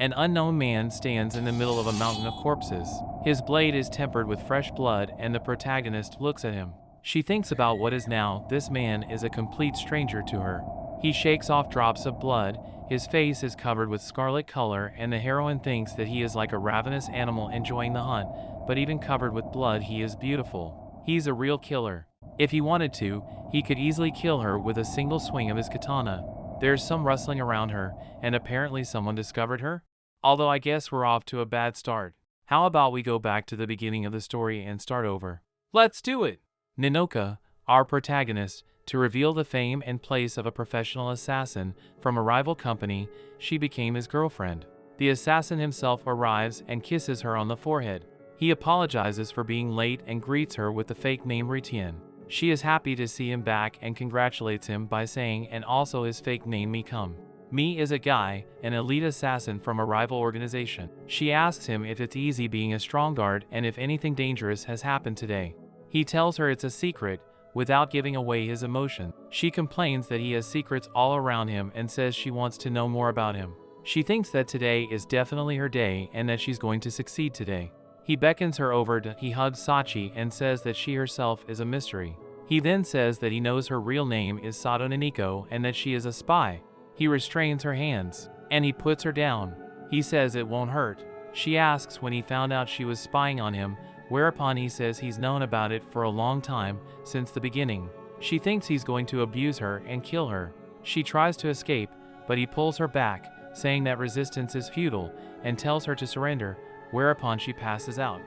An unknown man stands in the middle of a mountain of corpses. His blade is tempered with fresh blood and the protagonist looks at him. She thinks about what is now. This man is a complete stranger to her. He shakes off drops of blood, his face is covered with scarlet color, and the heroine thinks that he is like a ravenous animal enjoying the hunt, but even covered with blood he is beautiful. He's a real killer. If he wanted to, he could easily kill her with a single swing of his katana. There's some rustling around her, and apparently someone discovered her? Although I guess we're off to a bad start. How about we go back to the beginning of the story and start over? Let's do it! Neneko, our protagonist, to reveal the fame and place of a professional assassin from a rival company, she became his girlfriend. The assassin himself arrives and kisses her on the forehead. He apologizes for being late and greets her with the fake name Ritian. She is happy to see him back and congratulates him by saying, and also his fake name Mikum. Mi is a guy, an elite assassin from a rival organization. She asks him if it's easy being a strong guard and if anything dangerous has happened today. He tells her it's a secret, without giving away his emotion. She complains that he has secrets all around him and says she wants to know more about him. She thinks that today is definitely her day and that she's going to succeed today. He beckons her over. He hugs Sachi and says that she herself is a mystery. He then says that he knows her real name is Sato Neneko and that she is a spy. He restrains her hands, and he puts her down. He says it won't hurt. She asks when he found out she was spying on him, whereupon he says he's known about it for a long time, since the beginning. She thinks he's going to abuse her and kill her. She tries to escape, but he pulls her back, saying that resistance is futile, and tells her to surrender, whereupon she passes out.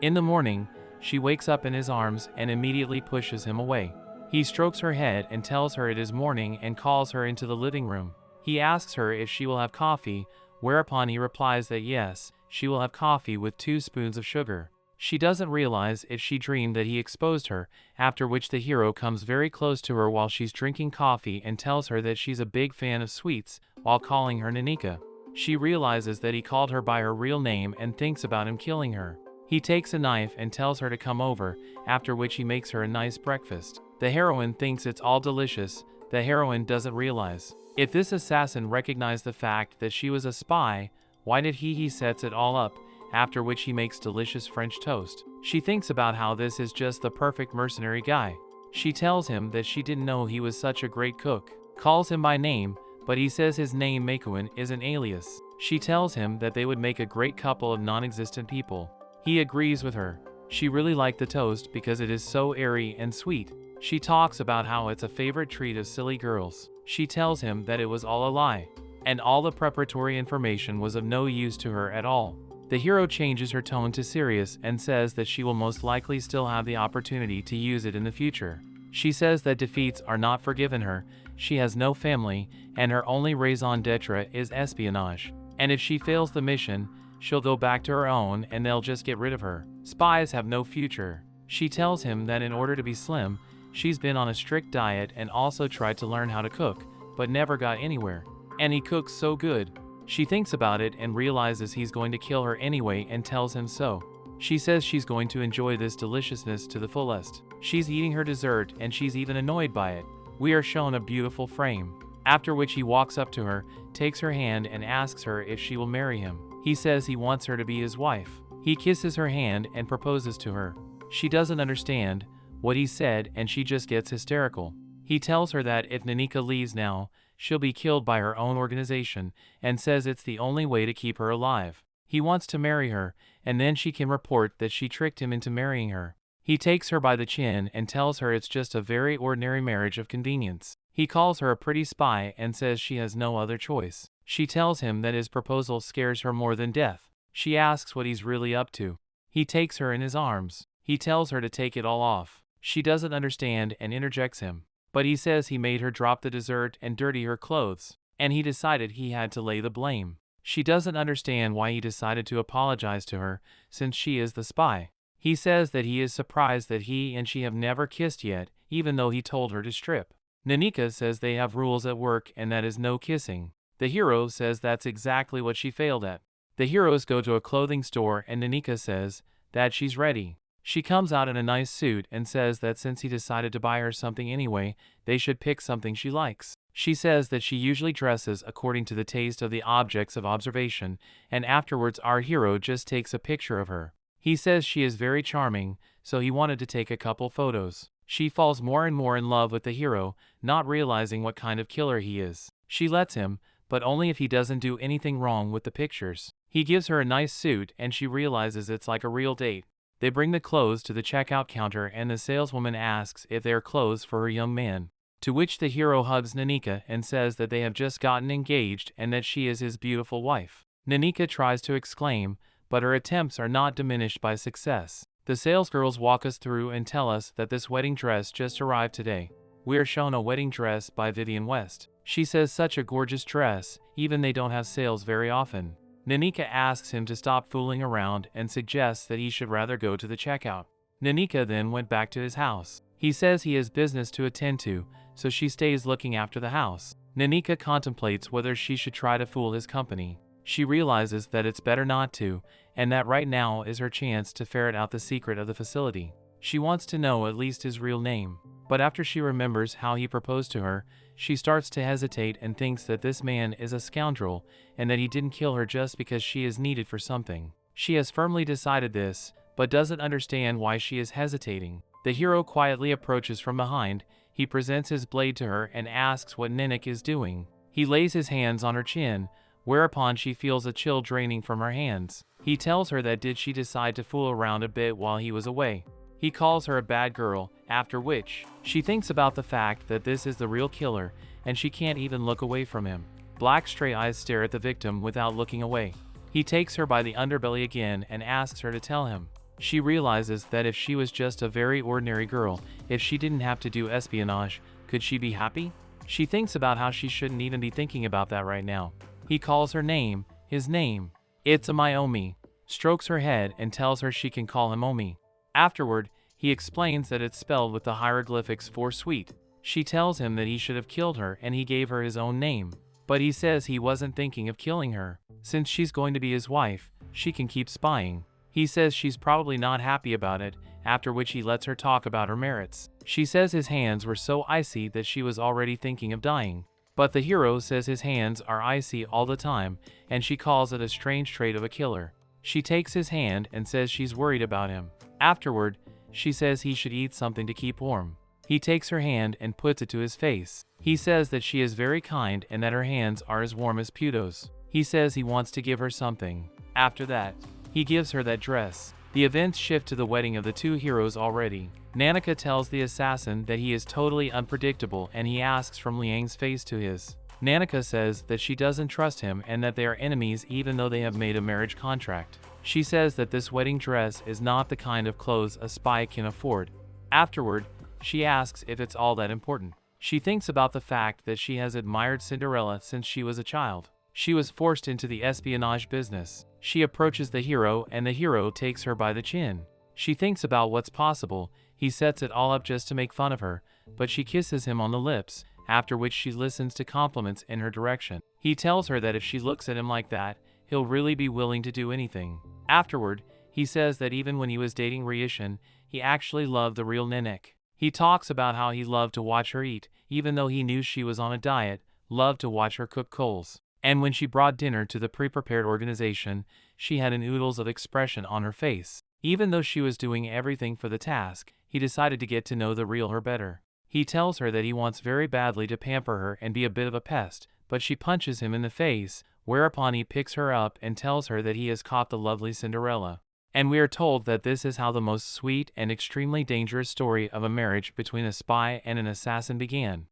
In the morning, she wakes up in his arms and immediately pushes him away. He strokes her head and tells her it is morning and calls her into the living room. He asks her if she will have coffee, whereupon he replies that yes, she will have coffee with 2 spoons of sugar. She doesn't realize if she dreamed that he exposed her, after which the hero comes very close to her while she's drinking coffee and tells her that she's a big fan of sweets, while calling her Neneko. She realizes that he called her by her real name and thinks about him killing her. He takes a knife and tells her to come over, after which he makes her a nice breakfast. The heroine thinks it's all delicious. The heroine doesn't realize. If this assassin recognized the fact that she was a spy, why did he sets it all up, after which he makes delicious French toast. She thinks about how this is just the perfect mercenary guy. She tells him that she didn't know he was such a great cook. Calls him by name, but he says his name Mekuin is an alias. She tells him that they would make a great couple of non-existent people. He agrees with her. She really liked the toast because it is so airy and sweet. She talks about how it's a favorite treat of silly girls. She tells him that it was all a lie, and all the preparatory information was of no use to her at all. The hero changes her tone to serious and says that she will most likely still have the opportunity to use it in the future. She says that defeats are not forgiven her, she has no family, and her only raison d'etre is espionage. And if she fails the mission, she'll go back to her own and they'll just get rid of her. Spies have no future. She tells him that in order to be slim, she's been on a strict diet and also tried to learn how to cook, but never got anywhere. And he cooks so good. She thinks about it and realizes he's going to kill her anyway and tells him so. She says she's going to enjoy this deliciousness to the fullest. She's eating her dessert and she's even annoyed by it. We are shown a beautiful frame. After which he walks up to her, takes her hand and asks her if she will marry him. He says he wants her to be his wife. He kisses her hand and proposes to her. She doesn't understand what he said and she just gets hysterical. He tells her that if Neneko leaves now, she'll be killed by her own organization and says it's the only way to keep her alive. He wants to marry her, and then she can report that she tricked him into marrying her. He takes her by the chin and tells her it's just a very ordinary marriage of convenience. He calls her a pretty spy and says she has no other choice. She tells him that his proposal scares her more than death. She asks what he's really up to. He takes her in his arms. He tells her to take it all off. She doesn't understand and interjects him. But he says he made her drop the dessert and dirty her clothes, and he decided he had to lay the blame. She doesn't understand why he decided to apologize to her, since she is the spy. He says that he is surprised that he and she have never kissed yet, even though he told her to strip. Neneko says they have rules at work and that is no kissing. The hero says that's exactly what she failed at. The heroes go to a clothing store and Neneko says that she's ready. She comes out in a nice suit and says that since he decided to buy her something anyway, they should pick something she likes. She says that she usually dresses according to the taste of the objects of observation, and afterwards our hero just takes a picture of her. He says she is very charming, so he wanted to take a couple photos. She falls more and more in love with the hero, not realizing what kind of killer he is. She lets him, but only if he doesn't do anything wrong with the pictures. He gives her a nice suit and she realizes it's like a real date. They bring the clothes to the checkout counter and the saleswoman asks if they are clothes for her young man. To which the hero hugs Neneko and says that they have just gotten engaged and that she is his beautiful wife. Neneko tries to exclaim, but her attempts are not diminished by success. The salesgirls walk us through and tell us that this wedding dress just arrived today. We are shown a wedding dress by Vivienne West. She says such a gorgeous dress, even they don't have sales very often. Neneko asks him to stop fooling around and suggests that he should rather go to the checkout. Neneko then went back to his house. He says he has business to attend to, so she stays looking after the house. Neneko contemplates whether she should try to fool his company. She realizes that it's better not to, and that right now is her chance to ferret out the secret of the facility. She wants to know at least his real name, but after she remembers how he proposed to her, she starts to hesitate and thinks that this man is a scoundrel and that he didn't kill her just because she is needed for something. She has firmly decided this, but doesn't understand why she is hesitating. The hero quietly approaches from behind. He presents his blade to her and asks what Neneko is doing. He lays his hands on her chin, whereupon she feels a chill draining from her hands. He tells her that did she decide to fool around a bit while he was away. He calls her a bad girl, after which she thinks about the fact that this is the real killer and she can't even look away from him. Black stray eyes stare at the victim without looking away. He takes her by the underbelly again and asks her to tell him. She realizes that if she was just a very ordinary girl, if she didn't have to do espionage, could she be happy? She thinks about how she shouldn't even be thinking about that right now. He calls her name, his name. It's Omi. Strokes her head and tells her she can call him Omi. Afterward, he explains that it's spelled with the hieroglyphics for sweet. She tells him that he should have killed her and he gave her his own name. But he says he wasn't thinking of killing her. Since she's going to be his wife, she can keep spying. He says she's probably not happy about it, after which he lets her talk about her merits. She says his hands were so icy that she was already thinking of dying. But the hero says his hands are icy all the time, and she calls it a strange trait of a killer. She takes his hand and says she's worried about him. Afterward, she says he should eat something to keep warm. He takes her hand and puts it to his face. He says that she is very kind and that her hands are as warm as Pluto's. He says he wants to give her something. After that, he gives her that dress. The events shift to the wedding of the two heroes already. Neneko tells the assassin that he is totally unpredictable and he asks from Liang's face to his. Neneko says that she doesn't trust him and that they are enemies even though they have made a marriage contract. She says that this wedding dress is not the kind of clothes a spy can afford. Afterward, she asks if it's all that important. She thinks about the fact that she has admired Cinderella since she was a child. She was forced into the espionage business. She approaches the hero and the hero takes her by the chin. She thinks about what's possible. He sets it all up just to make fun of her, but she kisses him on the lips, after which she listens to compliments in her direction. He tells her that if she looks at him like that, he'll really be willing to do anything. Afterward, he says that even when he was dating Ryushin, he actually loved the real Neneko. He talks about how he loved to watch her eat, even though he knew she was on a diet, loved to watch her cook coals. And when she brought dinner to the pre-prepared organization, she had an oodles of expression on her face. Even though she was doing everything for the task, he decided to get to know the real her better. He tells her that he wants very badly to pamper her and be a bit of a pest, but she punches him in the face, whereupon he picks her up and tells her that he has caught the lovely Cinderella. And we are told that this is how the most sweet and extremely dangerous story of a marriage between a spy and an assassin began.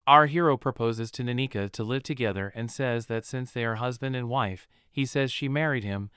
Our hero proposes to Neneko to live together and says that since they are husband and wife, he says she married him,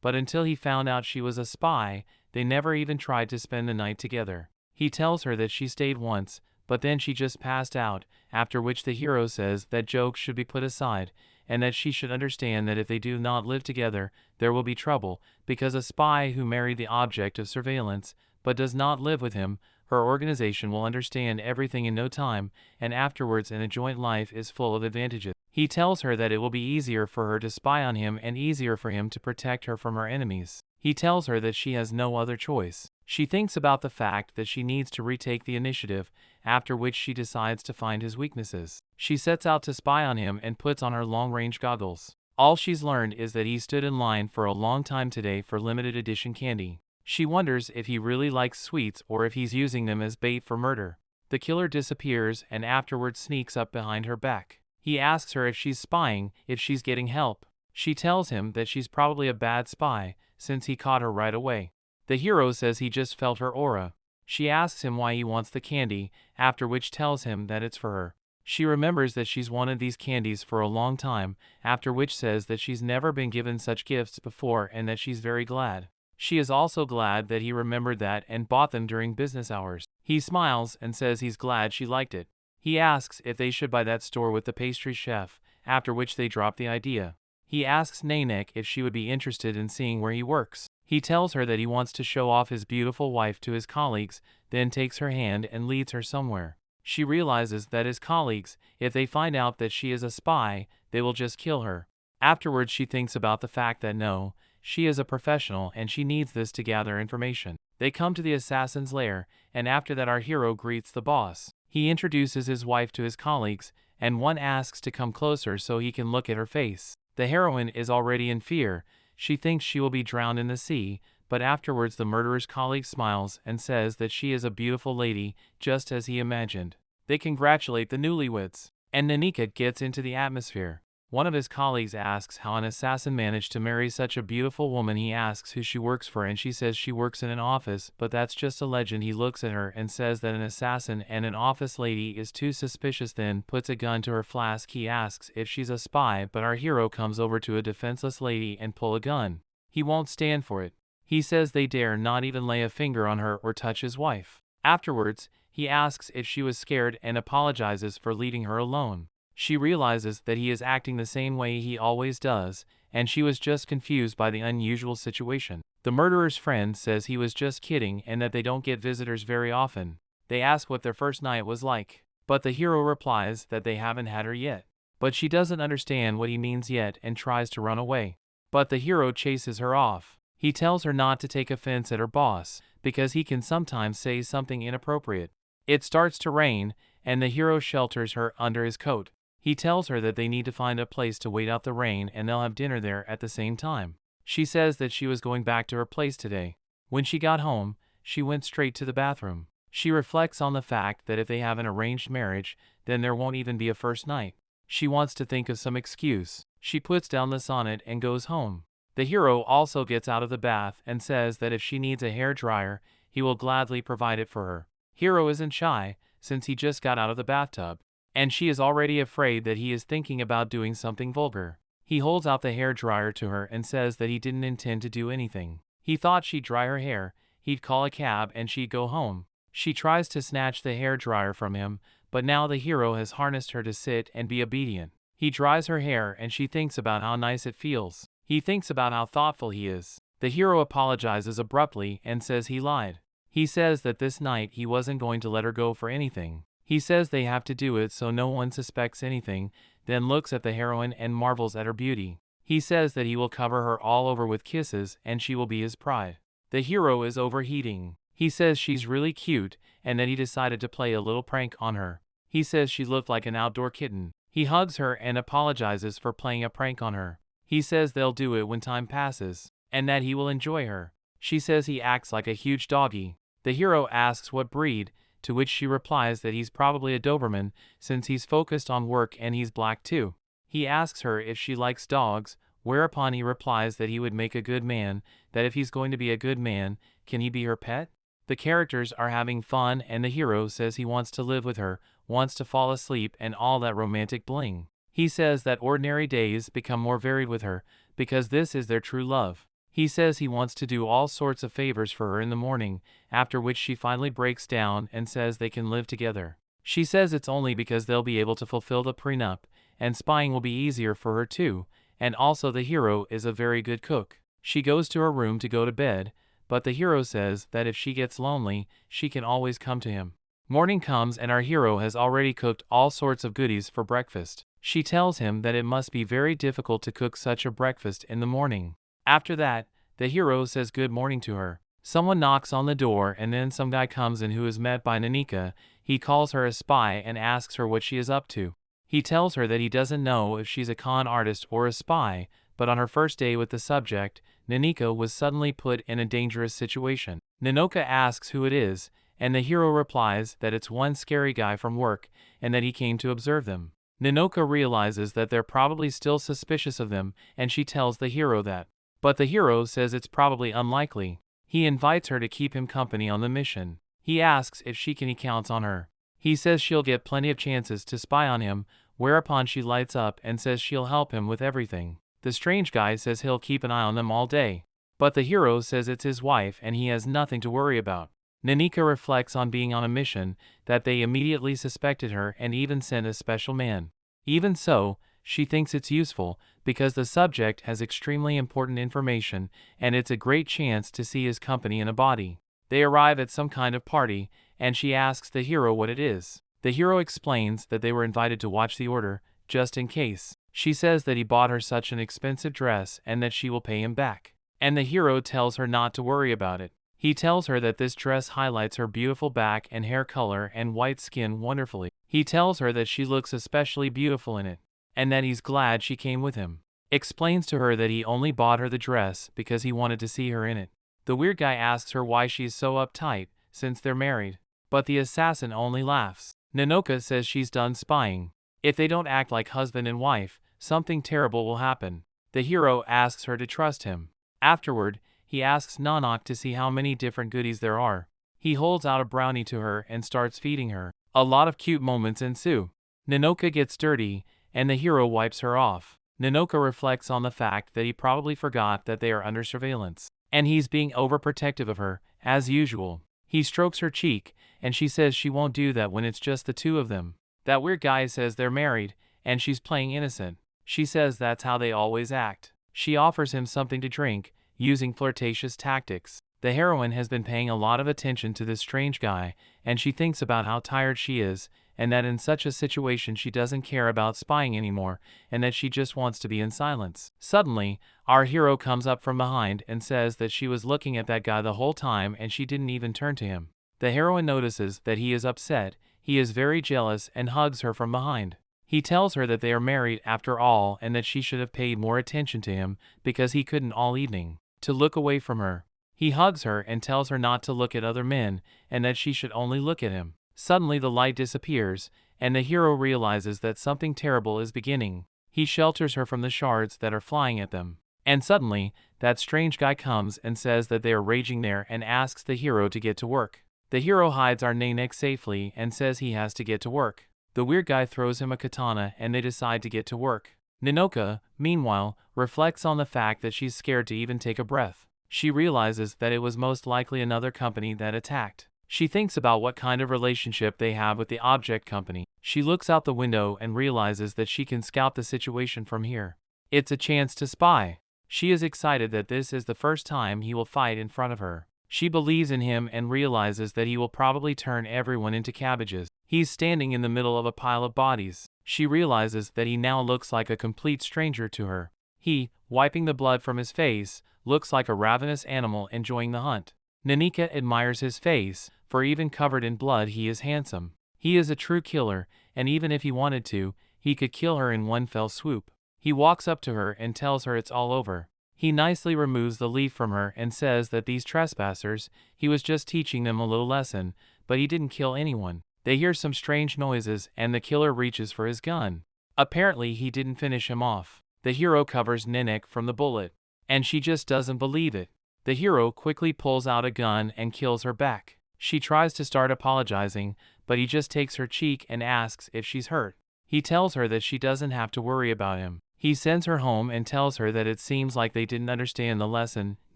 but until he found out she was a spy, they never even tried to spend the night together. He tells her that she stayed once, but then she just passed out, after which the hero says that jokes should be put aside, and that she should understand that if they do not live together, there will be trouble, because a spy who married the object of surveillance, but does not live with him, her organization will understand everything in no time, and afterwards in a joint life is full of advantages. He tells her that it will be easier for her to spy on him and easier for him to protect her from her enemies. He tells her that she has no other choice. She thinks about the fact that she needs to retake the initiative, after which she decides to find his weaknesses. She sets out to spy on him and puts on her long-range goggles. All she's learned is that he stood in line for a long time today for limited edition candy. She wonders if he really likes sweets or if he's using them as bait for murder. The killer disappears and afterwards sneaks up behind her back. He asks her if she's spying, if she's getting help. She tells him that she's probably a bad spy, since he caught her right away. The hero says he just felt her aura. She asks him why he wants the candy, after which tells him that it's for her. She remembers that she's wanted these candies for a long time, after which says that she's never been given such gifts before and that she's very glad. She is also glad that he remembered that and bought them during business hours. He smiles and says he's glad she liked it. He asks if they should buy that store with the pastry chef, after which they drop the idea. He asks Neneko if she would be interested in seeing where he works. He tells her that he wants to show off his beautiful wife to his colleagues, then takes her hand and leads her somewhere. She realizes that his colleagues, if they find out that she is a spy, they will just kill her. Afterwards she thinks about the fact that no, she is a professional and she needs this to gather information. They come to the assassin's lair, and after that our hero greets the boss. He introduces his wife to his colleagues, and one asks to come closer so he can look at her face. The heroine is already in fear. She thinks she will be drowned in the sea, but afterwards the murderer's colleague smiles and says that she is a beautiful lady, just as he imagined. They congratulate the newlyweds, and Neneko gets into the atmosphere. One of his colleagues asks how an assassin managed to marry such a beautiful woman. He asks who she works for and she says she works in an office, but that's just a legend. He looks at her and says that an assassin and an office lady is too suspicious, then puts a gun to her flask. He asks if she's a spy, but our hero comes over to a defenseless lady and pull a gun. He won't stand for it. He says they dare not even lay a finger on her or touch his wife. Afterwards, he asks if she was scared and apologizes for leaving her alone. She realizes that he is acting the same way he always does, and she was just confused by the unusual situation. The murderer's friend says he was just kidding and that they don't get visitors very often. They ask what their first night was like, but the hero replies that they haven't had her yet. But she doesn't understand what he means yet and tries to run away. But the hero chases her off. He tells her not to take offense at her boss, because he can sometimes say something inappropriate. It starts to rain, and the hero shelters her under his coat. He tells her that they need to find a place to wait out the rain and they'll have dinner there at the same time. She says that she was going back to her place today. When she got home, she went straight to the bathroom. She reflects on the fact that if they have an arranged marriage, then there won't even be a first night. She wants to think of some excuse. She puts down the sonnet and goes home. The hero also gets out of the bath and says that if she needs a hair dryer, he will gladly provide it for her. Hero isn't shy, since he just got out of the bathtub, and she is already afraid that he is thinking about doing something vulgar. He holds out the hair dryer to her and says that he didn't intend to do anything. He thought she'd dry her hair, he'd call a cab and she'd go home. She tries to snatch the hair dryer from him, but now the hero has harnessed her to sit and be obedient. He dries her hair and she thinks about how nice it feels. He thinks about how thoughtful he is. The hero apologizes abruptly and says he lied. He says that this night he wasn't going to let her go for anything. He says they have to do it so no one suspects anything, then looks at the heroine and marvels at her beauty. He says that he will cover her all over with kisses and she will be his pride. The hero is overheating. He says she's really cute and that he decided to play a little prank on her. He says she looked like an outdoor kitten. He hugs her and apologizes for playing a prank on her. He says they'll do it when time passes, and that he will enjoy her. She says he acts like a huge doggy. The hero asks what breed, to which she replies that he's probably a Doberman, since he's focused on work and he's black too. He asks her if she likes dogs, whereupon he replies that he would make a good man, that if he's going to be a good man, can he be her pet? The characters are having fun and the hero says he wants to live with her, wants to fall asleep and all that romantic bling. He says that ordinary days become more varied with her, because this is their true love. He says he wants to do all sorts of favors for her in the morning, after which she finally breaks down and says they can live together. She says it's only because they'll be able to fulfill the prenup, and spying will be easier for her too, and also the hero is a very good cook. She goes to her room to go to bed, but the hero says that if she gets lonely, she can always come to him. Morning comes and our hero has already cooked all sorts of goodies for breakfast. She tells him that it must be very difficult to cook such a breakfast in the morning. After that, The hero says good morning to her. Someone knocks on the door and then some guy comes in who is met by Neneko. He calls her a spy and asks her what she is up to. He tells her that he doesn't know if she's a con artist or a spy, but on her first day with the subject, Neneko was suddenly put in a dangerous situation. Neneko asks who it is, and the hero replies that it's one scary guy from work and that he came to observe them. Neneko realizes that they're probably still suspicious of them, and she tells the hero that. But the hero says it's probably unlikely. He invites her to keep him company on the mission. He asks if he counts on her. He says she'll get plenty of chances to spy on him, whereupon she lights up and says she'll help him with everything. The strange guy says he'll keep an eye on them all day. But the hero says it's his wife and he has nothing to worry about. Neneko reflects on being on a mission, that they immediately suspected her and even sent a special man. Even so, she thinks it's useful, because the subject has extremely important information, and it's a great chance to see his company in a body. They arrive at some kind of party, and she asks the hero what it is. The hero explains that they were invited to watch the order, just in case. She says that he bought her such an expensive dress and that she will pay him back. And the hero tells her not to worry about it. He tells her that this dress highlights her beautiful back and hair color and white skin wonderfully. He tells her that she looks especially beautiful in it, and that he's glad she came with him. Explains to her that he only bought her the dress because he wanted to see her in it. The weird guy asks her why she's so uptight, since they're married, but the assassin only laughs. Neneko says she's done spying. If they don't act like husband and wife, something terrible will happen. The hero asks her to trust him. Afterward, he asks Nanak to see how many different goodies there are. He holds out a brownie to her and starts feeding her. A lot of cute moments ensue. Neneko gets dirty, and the hero wipes her off. Neneko reflects on the fact that he probably forgot that they are under surveillance, and he's being overprotective of her, as usual. He strokes her cheek, and she says she won't do that when it's just the two of them. That weird guy says they're married, and she's playing innocent. She says that's how they always act. She offers him something to drink, using flirtatious tactics. The heroine has been paying a lot of attention to this strange guy, and she thinks about how tired she is, and that in such a situation she doesn't care about spying anymore, and that she just wants to be in silence. Suddenly, our hero comes up from behind and says that she was looking at that guy the whole time and she didn't even turn to him. The heroine notices that he is upset, he is very jealous and hugs her from behind. He tells her that they are married after all and that she should have paid more attention to him because he couldn't all evening to look away from her. He hugs her and tells her not to look at other men and that she should only look at him. Suddenly the light disappears, and the hero realizes that something terrible is beginning. He shelters her from the shards that are flying at them. And suddenly, that strange guy comes and says that they are raging there and asks the hero to get to work. The hero hides our Neneko safely and says he has to get to work. The weird guy throws him a katana and they decide to get to work. Neneko, meanwhile, reflects on the fact that she's scared to even take a breath. She realizes that it was most likely another company that attacked. She thinks about what kind of relationship they have with the object company. She looks out the window and realizes that she can scout the situation from here. It's a chance to spy. She is excited that this is the first time he will fight in front of her. She believes in him and realizes that he will probably turn everyone into cabbages. He's standing in the middle of a pile of bodies. She realizes that he now looks like a complete stranger to her. He, wiping the blood from his face, looks like a ravenous animal enjoying the hunt. Neneko admires his face, for even covered in blood he is handsome. He is a true killer, and even if he wanted to, he could kill her in one fell swoop. He walks up to her and tells her it's all over. He nicely removes the leaf from her and says that these trespassers, he was just teaching them a little lesson, but he didn't kill anyone. They hear some strange noises and the killer reaches for his gun. Apparently he didn't finish him off. The hero covers Neneko from the bullet, and she just doesn't believe it. The hero quickly pulls out a gun and kills her back. She tries to start apologizing, but he just takes her cheek and asks if she's hurt. He tells her that she doesn't have to worry about him. He sends her home and tells her that it seems like they didn't understand the lesson.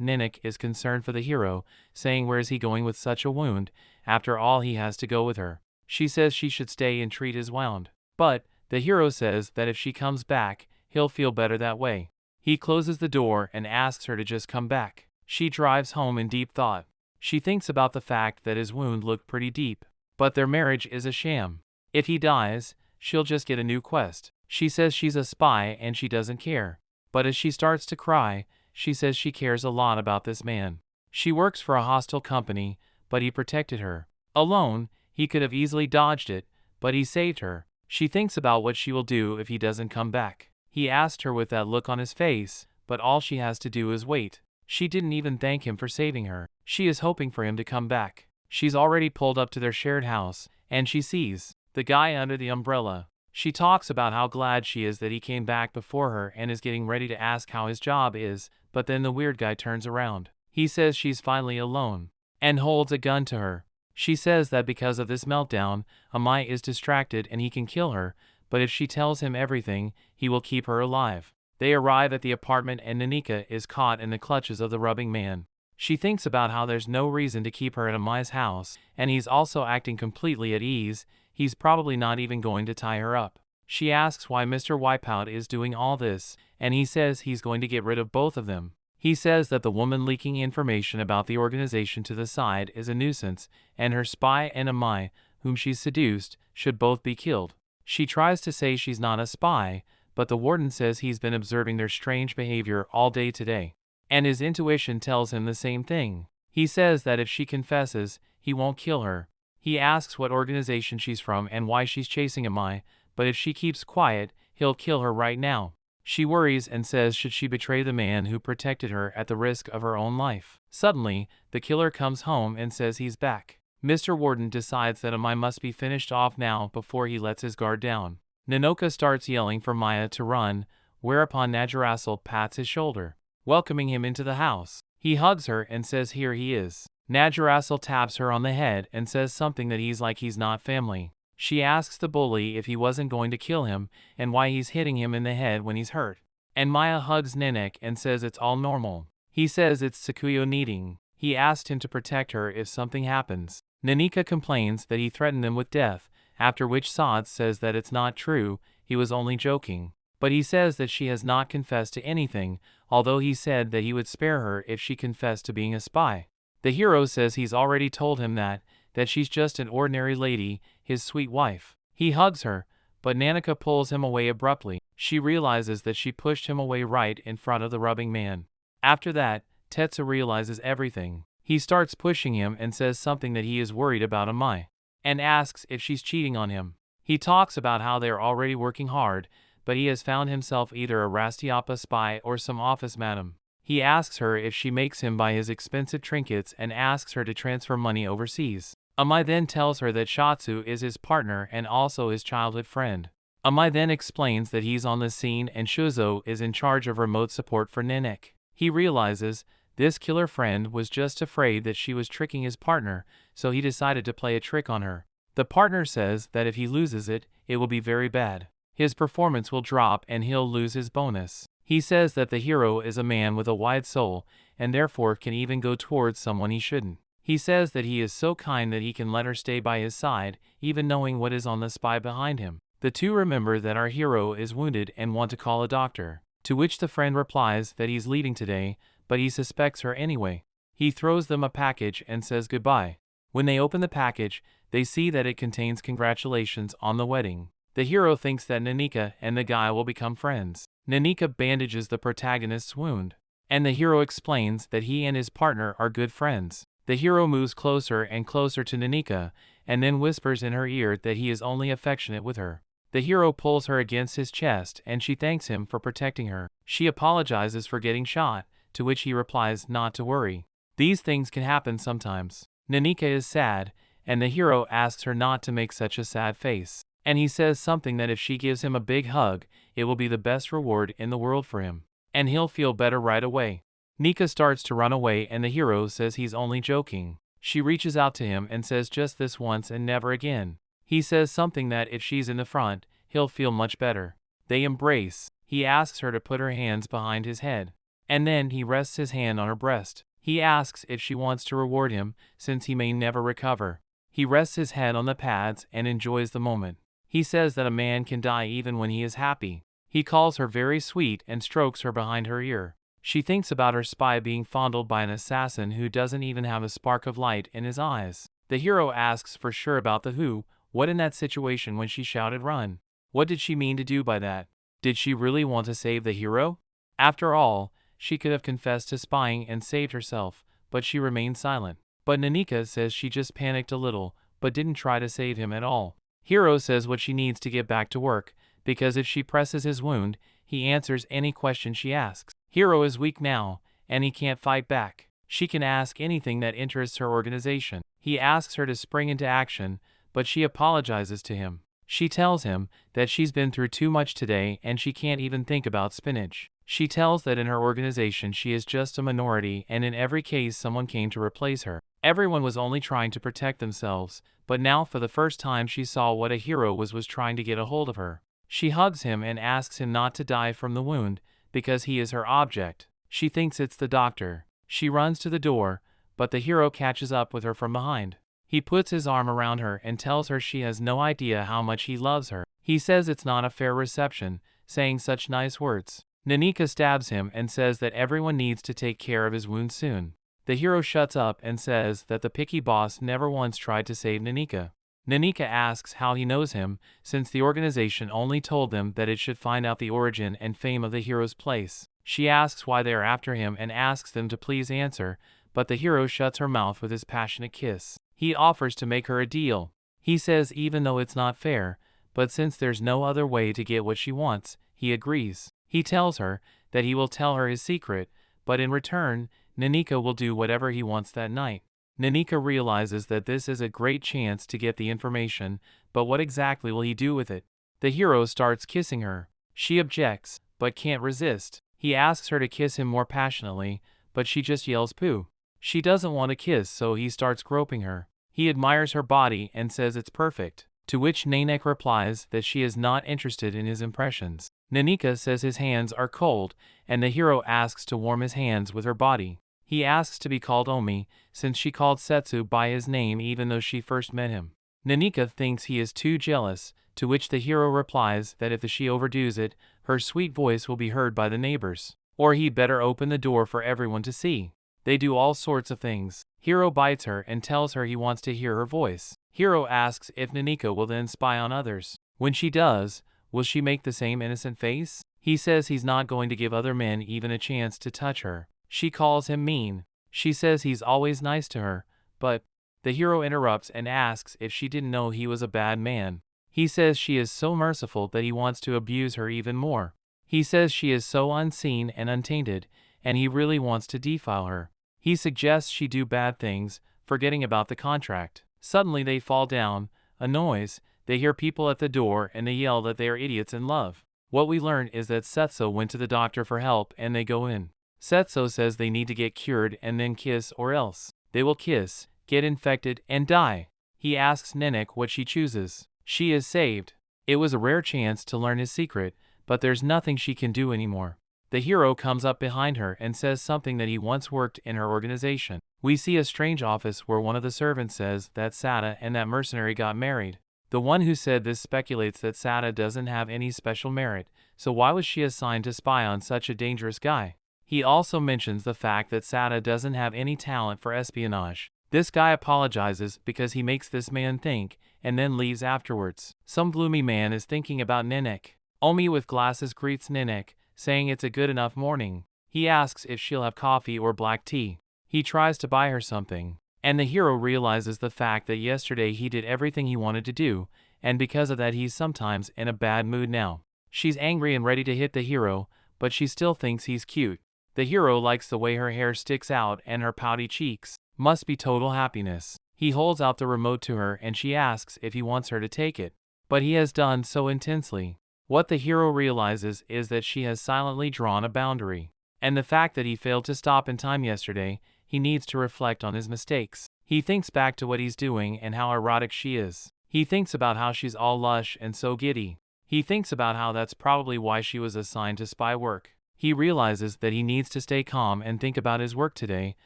Neneko is concerned for the hero, saying where is he going with such a wound, after all he has to go with her. She says she should stay and treat his wound. But, the hero says that if she comes back, he'll feel better that way. He closes the door and asks her to just come back. She drives home in deep thought. She thinks about the fact that his wound looked pretty deep. But their marriage is a sham. If he dies, she'll just get a new quest. She says she's a spy and she doesn't care. But as she starts to cry, she says she cares a lot about this man. She works for a hostile company, but he protected her. Alone, he could have easily dodged it, but he saved her. She thinks about what she will do if he doesn't come back. He asked her with that look on his face, but all she has to do is wait. She didn't even thank him for saving her. She is hoping for him to come back. She's already pulled up to their shared house, and she sees the guy under the umbrella. She talks about how glad she is that he came back before her and is getting ready to ask how his job is, but then the weird guy turns around. He says she's finally alone, and holds a gun to her. She says that because of this meltdown, Amai is distracted and he can kill her, but if she tells him everything, he will keep her alive. They arrive at the apartment and Neneko is caught in the clutches of the rubbing man. She thinks about how there's no reason to keep her at Amai's house, and he's also acting completely at ease. He's probably not even going to tie her up. She asks why Mr. Wipeout is doing all this, and he says he's going to get rid of both of them. He says that the woman leaking information about the organization to the side is a nuisance, and her spy and Amai, whom she's seduced, should both be killed. She tries to say she's not a spy, but the warden says he's been observing their strange behavior all day today. And his intuition tells him the same thing. He says that if she confesses, he won't kill her. He asks what organization she's from and why she's chasing Amai, but if she keeps quiet, he'll kill her right now. She worries and says should she betray the man who protected her at the risk of her own life. Suddenly, the killer comes home and says he's back. Mr. Warden decides that Amai must be finished off now before he lets his guard down. Neneko starts yelling for Maya to run, whereupon Najarassel pats his shoulder, welcoming him into the house. He hugs her and says here he is. Najarassel taps her on the head and says something that he's not family. She asks the bully if he wasn't going to kill him and why he's hitting him in the head when he's hurt. And Maya hugs Neneko and says it's all normal. He says it's Tsukuyo needing. He asked him to protect her if something happens. Neneko complains that he threatened them with death, after which Sod says that it's not true, he was only joking. But he says that she has not confessed to anything, although he said that he would spare her if she confessed to being a spy. The hero says he's already told him that she's just an ordinary lady, his sweet wife. He hugs her, but Neneko pulls him away abruptly. She realizes that she pushed him away right in front of the rubbing man. After that, Tetsu realizes everything. He starts pushing him and says something that he is worried about Amai, and asks if she's cheating on him. He talks about how they are already working hard, but he has found himself either a Rastiapa spy or some office madam. He asks her if she makes him buy his expensive trinkets and asks her to transfer money overseas. Amai then tells her that Shatsu is his partner and also his childhood friend. Amai then explains that he's on the scene and Shuzo is in charge of remote support for Neneko. He realizes this killer friend was just afraid that she was tricking his partner, so he decided to play a trick on her. The partner says that if he loses it, it will be very bad. His performance will drop and he'll lose his bonus. He says that the hero is a man with a wide soul, and therefore can even go towards someone he shouldn't. He says that he is so kind that he can let her stay by his side, even knowing what is on the spy behind him. The two remember that our hero is wounded and want to call a doctor, to which the friend replies that he's leaving today, but he suspects her anyway. He throws them a package and says goodbye. When they open the package, they see that it contains congratulations on the wedding. The hero thinks that Neneko and the guy will become friends. Neneko bandages the protagonist's wound, and the hero explains that he and his partner are good friends. The hero moves closer and closer to Neneko, and then whispers in her ear that he is only affectionate with her. The hero pulls her against his chest and she thanks him for protecting her. She apologizes for getting shot, to which he replies not to worry. These things can happen sometimes. Neneko is sad, and the hero asks her not to make such a sad face. And he says something that if she gives him a big hug, it will be the best reward in the world for him, and he'll feel better right away. Nika starts to run away and the hero says he's only joking. She reaches out to him and says just this once and never again. He says something that if she's in the front, he'll feel much better. They embrace. He asks her to put her hands behind his head, and then he rests his hand on her breast. He asks if she wants to reward him, since he may never recover. He rests his head on the pads and enjoys the moment. He says that a man can die even when he is happy. He calls her very sweet and strokes her behind her ear. She thinks about her spy being fondled by an assassin who doesn't even have a spark of light in his eyes. The hero asks for sure about the who, what in that situation when she shouted run. What did she mean to do by that? Did she really want to save the hero? After all, she could have confessed to spying and saved herself, but she remained silent. But Neneko says she just panicked a little, but didn't try to save him at all. Hiro says what she needs to get back to work, because if she presses his wound, he answers any question she asks. Hiro is weak now, and he can't fight back. She can ask anything that interests her organization. He asks her to spring into action, but she apologizes to him. She tells him that she's been through too much today and she can't even think about spinach. She tells that in her organization she is just a minority and in every case someone came to replace her. Everyone was only trying to protect themselves, but now for the first time she saw what a hero was trying to get a hold of her. She hugs him and asks him not to die from the wound, because he is her object. She thinks it's the doctor. She runs to the door, but the hero catches up with her from behind. He puts his arm around her and tells her she has no idea how much he loves her. He says it's not a fair reception, saying such nice words. Neneko stabs him and says that everyone needs to take care of his wound soon. The hero shuts up and says that the picky boss never once tried to save Neneko. Neneko asks how he knows him, since the organization only told them that it should find out the origin and fame of the hero's place. She asks why they are after him and asks them to please answer, but the hero shuts her mouth with his passionate kiss. He offers to make her a deal. He says even though it's not fair, but since there's no other way to get what she wants, he agrees. He tells her that he will tell her his secret, but in return, Neneko will do whatever he wants that night. Neneko realizes that this is a great chance to get the information, but what exactly will he do with it? The hero starts kissing her. She objects, but can't resist. He asks her to kiss him more passionately, but she just yells poo. She doesn't want to kiss, so he starts groping her. He admires her body and says it's perfect, to which Neneko replies that she is not interested in his impressions. Neneko says his hands are cold, and the hero asks to warm his hands with her body. He asks to be called Omi, since she called Setsu by his name even though she first met him. Neneko thinks he is too jealous, to which the hero replies that if she overdoes it, her sweet voice will be heard by the neighbors, or he'd better open the door for everyone to see. They do all sorts of things. Hiro bites her and tells her he wants to hear her voice. Hiro asks if Neneko will then spy on others. When she does, will she make the same innocent face? He says he's not going to give other men even a chance to touch her. She calls him mean. She says he's always nice to her, but the hero interrupts and asks if she didn't know he was a bad man. He says she is so merciful that he wants to abuse her even more. He says she is so unseen and untainted, and he really wants to defile her. He suggests she do bad things, forgetting about the contract. Suddenly they fall down, a noise, they hear people at the door and they yell that they are idiots in love. What we learn is that Setsu went to the doctor for help and they go in. Setsu says they need to get cured and then kiss or else they will kiss, get infected, and die. He asks Neneko what she chooses. She is saved. It was a rare chance to learn his secret, but there's nothing she can do anymore. The hero comes up behind her and says something that he once worked in her organization. We see a strange office where one of the servants says that Sada and that mercenary got married. The one who said this speculates that Sada doesn't have any special merit, so why was she assigned to spy on such a dangerous guy? He also mentions the fact that Sada doesn't have any talent for espionage. This guy apologizes because he makes this man think, and then leaves afterwards. Some gloomy man is thinking about Neneko. Omi with glasses greets Neneko, saying it's a good enough morning. He asks if she'll have coffee or black tea. He tries to buy her something, and the hero realizes the fact that yesterday he did everything he wanted to do, and because of that he's sometimes in a bad mood now. She's angry and ready to hit the hero, but she still thinks he's cute. The hero likes the way her hair sticks out and her pouty cheeks. Must be total happiness. He holds out the remote to her and she asks if he wants her to take it, but he has done so intensely. What the hero realizes is that she has silently drawn a boundary, and the fact that he failed to stop in time yesterday, he needs to reflect on his mistakes. He thinks back to what he's doing and how erotic she is. He thinks about how she's all lush and so giddy. He thinks about how that's probably why she was assigned to spy work. He realizes that he needs to stay calm and think about his work today,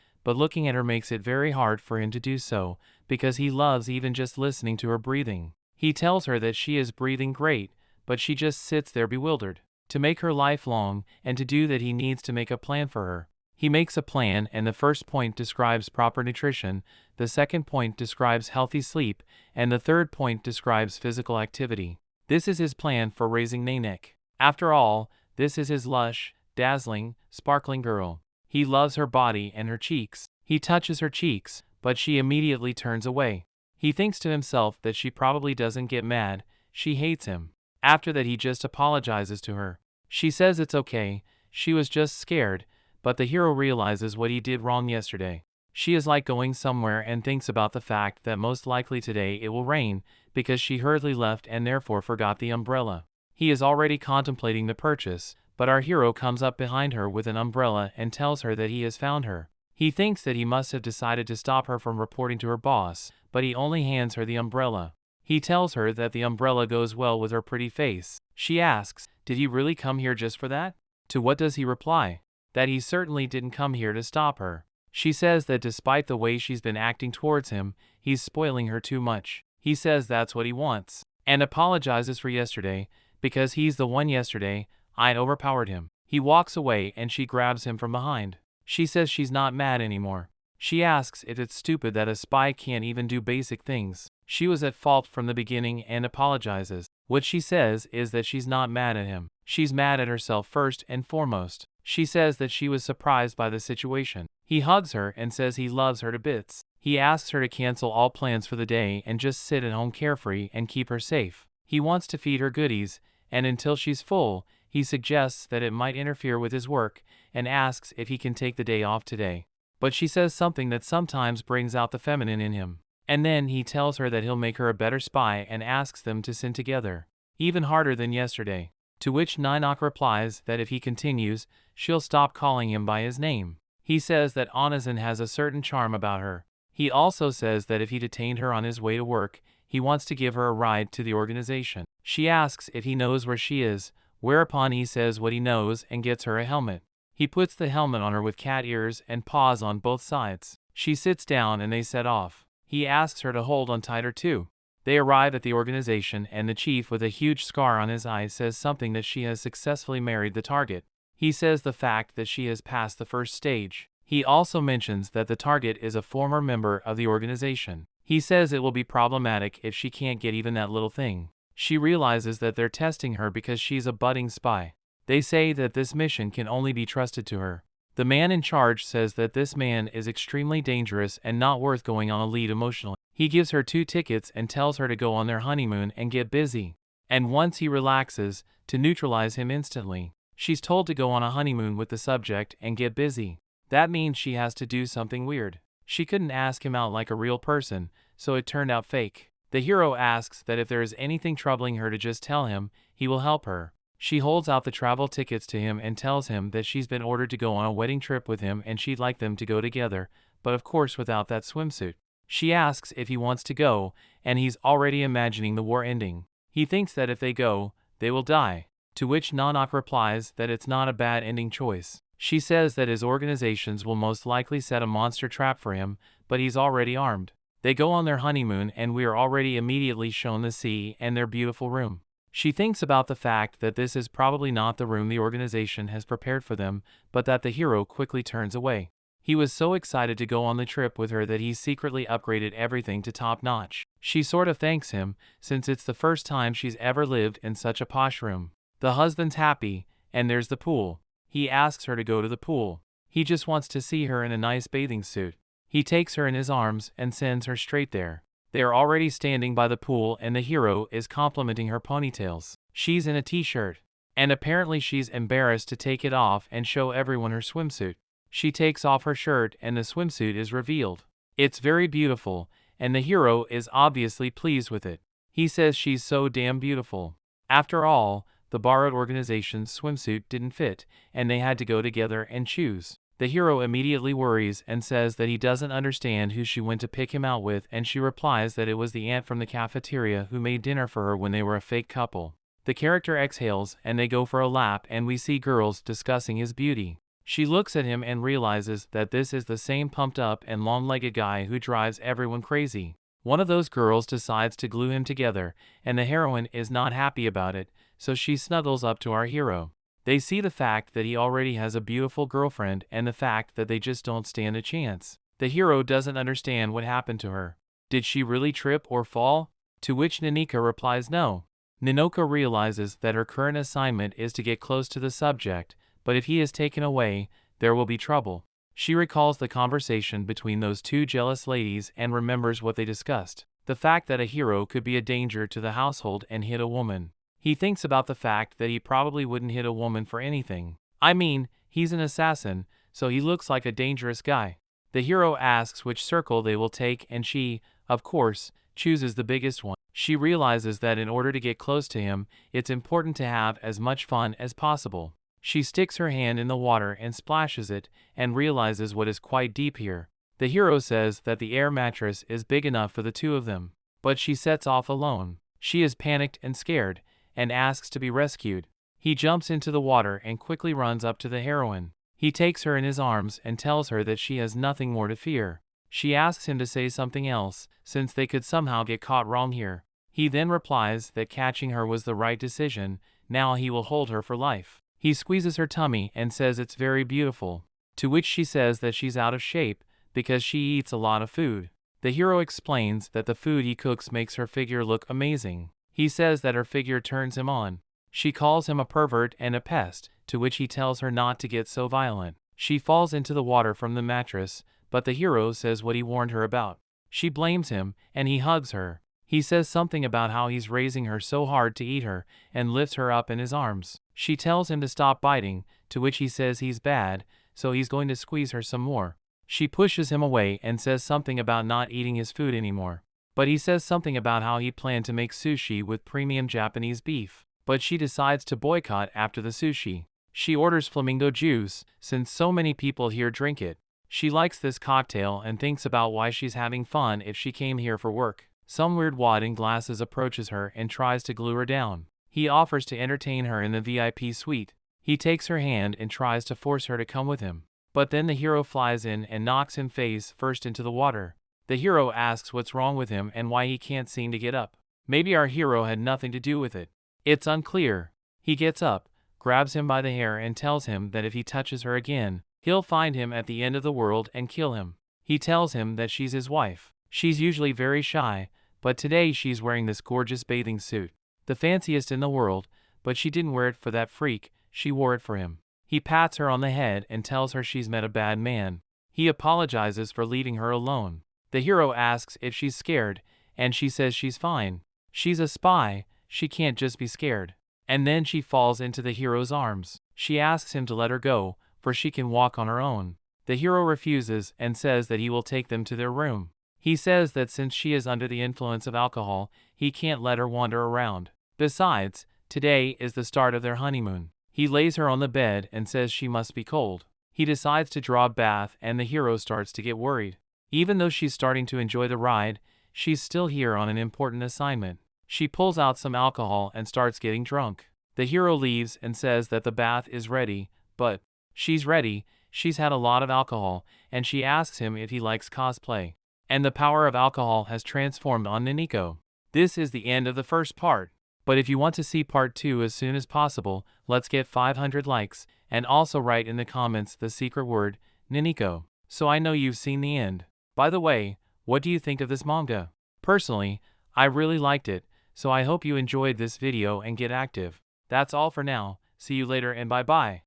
but looking at her makes it very hard for him to do so, because he loves even just listening to her breathing. He tells her that she is breathing great, but she just sits there bewildered. To make her life long, and to do that he needs to make a plan for her. He makes a plan, and the first point describes proper nutrition, the second point describes healthy sleep, and the third point describes physical activity. This is his plan for raising Neneko. After all, this is his lush, dazzling, sparkling girl. He loves her body and her cheeks. He touches her cheeks, but she immediately turns away. He thinks to himself that she probably doesn't get mad, she hates him. After that he just apologizes to her. She says it's okay, she was just scared, but the hero realizes what he did wrong yesterday. She is like going somewhere and thinks about the fact that most likely today it will rain, because she hurriedly left and therefore forgot the umbrella. He is already contemplating the purchase, but our hero comes up behind her with an umbrella and tells her that he has found her. He thinks that he must have decided to stop her from reporting to her boss, but he only hands her the umbrella. He tells her that the umbrella goes well with her pretty face. She asks, did he really come here just for that? To what does he reply? That he certainly didn't come here to stop her. She says that despite the way she's been acting towards him, he's spoiling her too much. He says that's what he wants, and apologizes for yesterday, because he's the one yesterday, I'd overpowered him. He walks away and she grabs him from behind. She says she's not mad anymore. She asks if it's stupid that a spy can't even do basic things. She was at fault from the beginning and apologizes. What she says is that she's not mad at him. She's mad at herself first and foremost. She says that she was surprised by the situation. He hugs her and says he loves her to bits. He asks her to cancel all plans for the day and just sit at home carefree and keep her safe. He wants to feed her goodies, and until she's full, he suggests that it might interfere with his work and asks if he can take the day off today. But she says something that sometimes brings out the feminine in him. And then he tells her that he'll make her a better spy and asks them to sin together. Even harder than yesterday. To which Neneko replies that if he continues, she'll stop calling him by his name. He says that Onizan has a certain charm about her. He also says that if he detained her on his way to work, he wants to give her a ride to the organization. She asks if he knows where she is, whereupon he says what he knows and gets her a helmet. He puts the helmet on her with cat ears and paws on both sides. She sits down and they set off. He asks her to hold on tighter too. They arrive at the organization and the chief with a huge scar on his eye says something that she has successfully married the target. He says the fact that she has passed the first stage. He also mentions that the target is a former member of the organization. He says it will be problematic if she can't get even that little thing. She realizes that they're testing her because she's a budding spy. They say that this mission can only be trusted to her. The man in charge says that this man is extremely dangerous and not worth going on a lead emotionally. He gives her 2 tickets and tells her to go on their honeymoon and get busy. And once he relaxes, to neutralize him instantly. She's told to go on a honeymoon with the subject and get busy. That means she has to do something weird. She couldn't ask him out like a real person, so it turned out fake. The hero asks that if there is anything troubling her to just tell him, he will help her. She holds out the travel tickets to him and tells him that she's been ordered to go on a wedding trip with him and she'd like them to go together, but of course without that swimsuit. She asks if he wants to go, and he's already imagining the war ending. He thinks that if they go, they will die. To which Neneko replies that it's not a bad ending choice. She says that his organizations will most likely set a monster trap for him, but he's already armed. They go on their honeymoon and we are already immediately shown the sea and their beautiful room. She thinks about the fact that this is probably not the room the organization has prepared for them, but that the hero quickly turns away. He was so excited to go on the trip with her that he secretly upgraded everything to top notch. She sort of thanks him, since it's the first time she's ever lived in such a posh room. The husband's happy, and there's the pool. He asks her to go to the pool. He just wants to see her in a nice bathing suit. He takes her in his arms and sends her straight there. They are already standing by the pool and the hero is complimenting her ponytails. She's in a t-shirt. And apparently she's embarrassed to take it off and show everyone her swimsuit. She takes off her shirt and the swimsuit is revealed. It's very beautiful, and the hero is obviously pleased with it. He says she's so damn beautiful. After all, the borrowed organization's swimsuit didn't fit, and they had to go together and choose. The hero immediately worries and says that he doesn't understand who she went to pick him out with, and she replies that it was the aunt from the cafeteria who made dinner for her when they were a fake couple. The character exhales and they go for a lap and we see girls discussing his beauty. She looks at him and realizes that this is the same pumped up and long-legged guy who drives everyone crazy. One of those girls decides to glue him together, and the heroine is not happy about it, so she snuggles up to our hero. They see the fact that he already has a beautiful girlfriend and the fact that they just don't stand a chance. The hero doesn't understand what happened to her. Did she really trip or fall? To which Neneko replies no. Neneko realizes that her current assignment is to get close to the subject, but if he is taken away, there will be trouble. She recalls the conversation between those two jealous ladies and remembers what they discussed. The fact that a hero could be a danger to the household and hit a woman. He thinks about the fact that he probably wouldn't hit a woman for anything. I mean, he's an assassin, so he looks like a dangerous guy. The hero asks which circle they will take and she, of course, chooses the biggest one. She realizes that in order to get close to him, it's important to have as much fun as possible. She sticks her hand in the water and splashes it, and realizes what is quite deep here. The hero says that the air mattress is big enough for the two of them, but she sets off alone. She is panicked and scared, and asks to be rescued. He jumps into the water and quickly runs up to the heroine. He takes her in his arms and tells her that she has nothing more to fear. She asks him to say something else, since they could somehow get caught wrong here. He then replies that catching her was the right decision, now he will hold her for life. He squeezes her tummy and says it's very beautiful, to which she says that she's out of shape because she eats a lot of food. The hero explains that the food he cooks makes her figure look amazing. He says that her figure turns him on. She calls him a pervert and a pest, to which he tells her not to get so violent. She falls into the water from the mattress, but the hero says what he warned her about. She blames him, and he hugs her. He says something about how he's raising her so hard to eat her, and lifts her up in his arms. She tells him to stop biting, to which he says he's bad, so he's going to squeeze her some more. She pushes him away and says something about not eating his food anymore. But he says something about how he planned to make sushi with premium Japanese beef. But she decides to boycott after the sushi. She orders flamingo juice, since so many people here drink it. She likes this cocktail and thinks about why she's having fun if she came here for work. Some weird wad in glasses approaches her and tries to glue her down. He offers to entertain her in the VIP suite. He takes her hand and tries to force her to come with him. But then the hero flies in and knocks him face first into the water. The hero asks what's wrong with him and why he can't seem to get up. Maybe our hero had nothing to do with it. It's unclear. He gets up, grabs him by the hair and tells him that if he touches her again, he'll find him at the end of the world and kill him. He tells him that she's his wife. She's usually very shy, but today she's wearing this gorgeous bathing suit. The fanciest in the world, but she didn't wear it for that freak, she wore it for him. He pats her on the head and tells her she's met a bad man. He apologizes for leaving her alone. The hero asks if she's scared, and she says she's fine. She's a spy, she can't just be scared. And then she falls into the hero's arms. She asks him to let her go, for she can walk on her own. The hero refuses and says that he will take them to their room. He says that since she is under the influence of alcohol, he can't let her wander around. Besides, today is the start of their honeymoon. He lays her on the bed and says she must be cold. He decides to draw a bath and the hero starts to get worried. Even though she's starting to enjoy the ride, she's still here on an important assignment. She pulls out some alcohol and starts getting drunk. The hero leaves and says that the bath is ready, but she's ready, she's had a lot of alcohol, and she asks him if he likes cosplay. And the power of alcohol has transformed on Neneko. This is the end of the first part. But if you want to see part 2 as soon as possible, let's get 500 likes, and also write in the comments the secret word, Neneko, so I know you've seen the end. By the way, what do you think of this manga? Personally, I really liked it, so I hope you enjoyed this video and get active. That's all for now, see you later and bye bye.